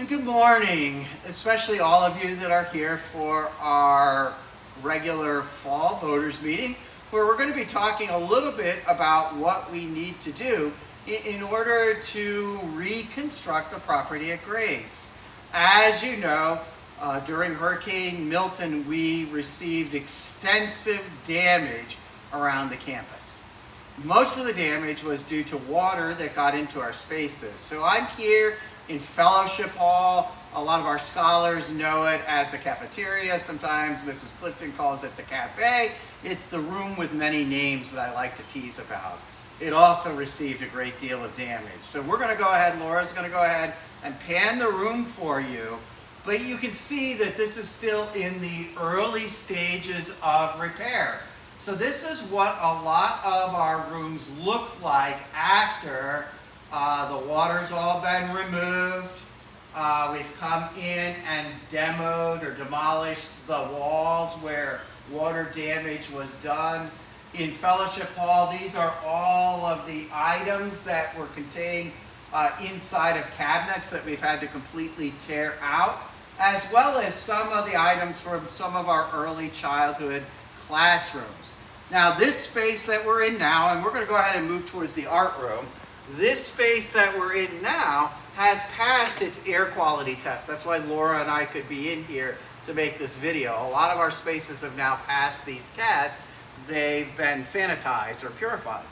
And good morning, especially all of you that are here for our regular fall voters meeting, where we're going to be talking a little bit about what we need to do in order to reconstruct the property at Grace. As you know, during Hurricane Milton, we received extensive damage around the campus. Most of the damage was due to water that got into our spaces. So I'm here in Fellowship Hall. A lot of our scholars know it as the cafeteria. Sometimes Mrs. Clifton calls it the cafe. It's the room with many names that I like to tease about. It also received a great deal of damage. So we're going to go ahead, Laura's going to go ahead and pan the room for you. But you can see that this is still in the early stages of repair. So this is what a lot of our rooms look like after the water's all been removed. We've come in and demoed or demolished the walls where water damage was done. In Fellowship Hall, these are all of the items that were contained inside of cabinets that we've had to completely tear out, as well as some of the items from some of our early childhood classrooms. Now this space that we're in now, and we're going to go ahead and move towards the art room, this space that we're in now has passed its air quality test. That's why Laura and I could be in here to make this video. A lot of our spaces have now passed these tests. They've been sanitized or purified.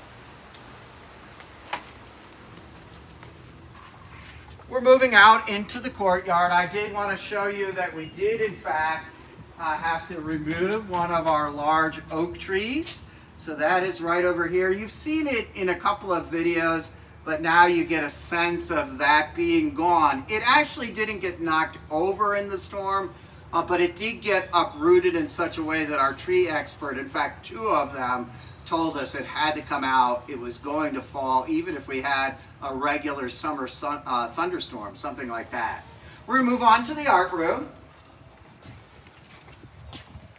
We're moving out into the courtyard. I did want to show you that we did in fact have to remove one of our large oak trees. So that is right over here. You've seen it in a couple of videos, but now you get a sense of that being gone. It actually didn't get knocked over in the storm, but it did get uprooted in such a way that our tree expert, in fact, two of them, told us it had to come out. It was going to fall, even if we had a regular summer thunderstorm, something like that. We're going to move on to the art room.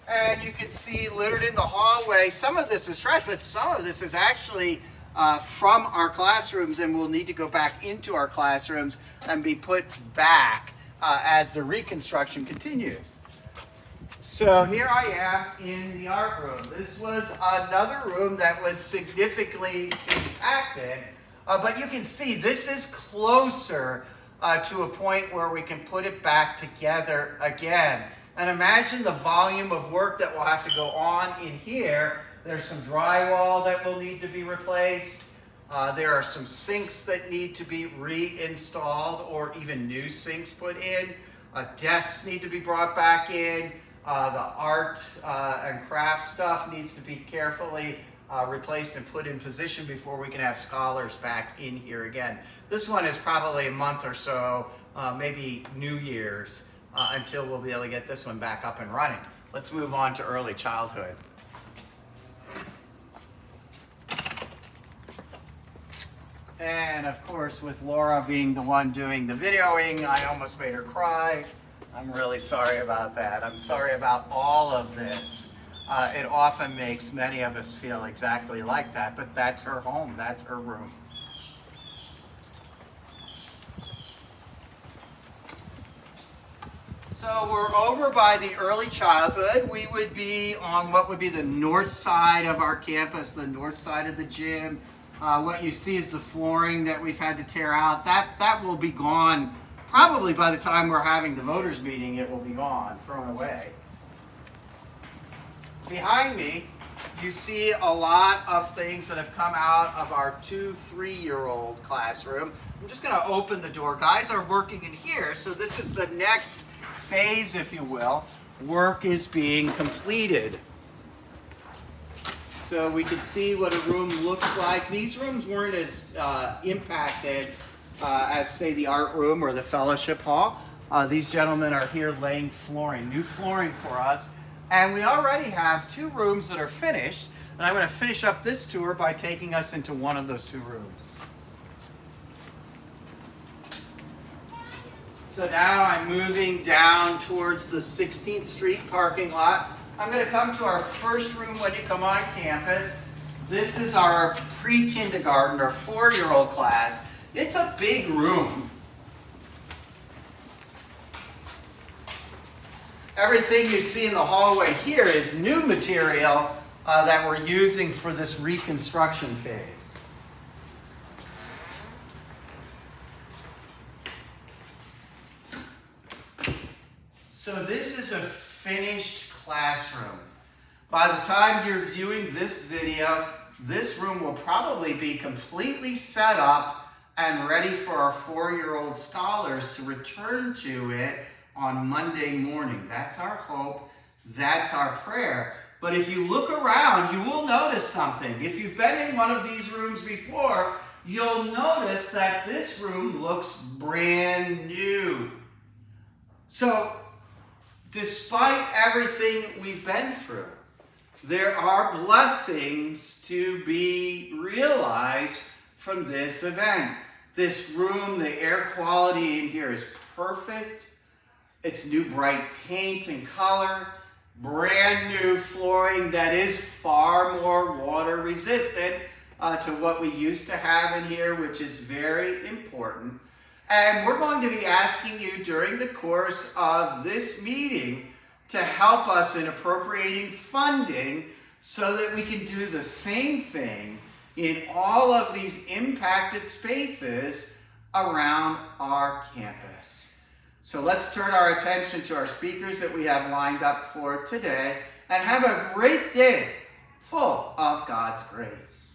And you can see littered in the hallway, some of this is trash, but some of this is actually from our classrooms and will need to go back into our classrooms and be put back as the reconstruction continues. So here I am in the art room. This was another room that was significantly impacted, but you can see this is closer to a point where we can put it back together again. And imagine the volume of work that will have to go on in here. There's some drywall that will need to be replaced. There are some sinks that need to be reinstalled or even new sinks put in. Desks need to be brought back in. The art and craft stuff needs to be carefully replaced and put in position before we can have scholars back in here again. This one is probably a month or so, maybe New Year's, until we'll be able to get this one back up and running. Let's move on to early childhood. And of course, with Laura being the one doing the videoing, I almost made her cry. I'm really sorry about that. I'm sorry about all of this. It often makes many of us feel exactly like that, but that's her home, that's her room. So we're over by the early childhood. We would be on what would be the north side of our campus, the north side of the gym. What you see is the flooring that we've had to tear out. That will be gone probably by the time we're having the voters meeting. It will be gone, thrown away. Behind me, you see a lot of things that have come out of our 2-3-year-old classroom. I'm just going to open the door. Guys are working in here, so this is the next phase, if you will. Work is being completed. So we can see what a room looks like. These rooms weren't as impacted as, say, the art room or the fellowship hall. These gentlemen are here laying flooring, new flooring for us. And we already have 2 rooms that are finished. And I'm going to finish up this tour by taking us into one of those 2 rooms. So now I'm moving down towards the 16th Street parking lot. I'm going to come to our first room when you come on campus. This is our pre-kindergarten or 4-year-old class. It's a big room. Everything you see in the hallway here is new material that we're using for this reconstruction phase. So this is a finished classroom. By the time you're viewing this video, this room will probably be completely set up and ready for our 4-year-old scholars to return to it on Monday morning. That's our hope. That's our prayer. But if you look around, you will notice something. If you've been in one of these rooms before, you'll notice that this room looks brand new. So, despite everything we've been through, there are blessings to be realized from this event. This room, the air quality in here is perfect. It's new bright paint and color, brand new flooring that is far more water resistant to what we used to have in here, which is very important. And we're going to be asking you during the course of this meeting to help us in appropriating funding so that we can do the same thing in all of these impacted spaces around our campus. So let's turn our attention to our speakers that we have lined up for today and have a great day full of God's grace.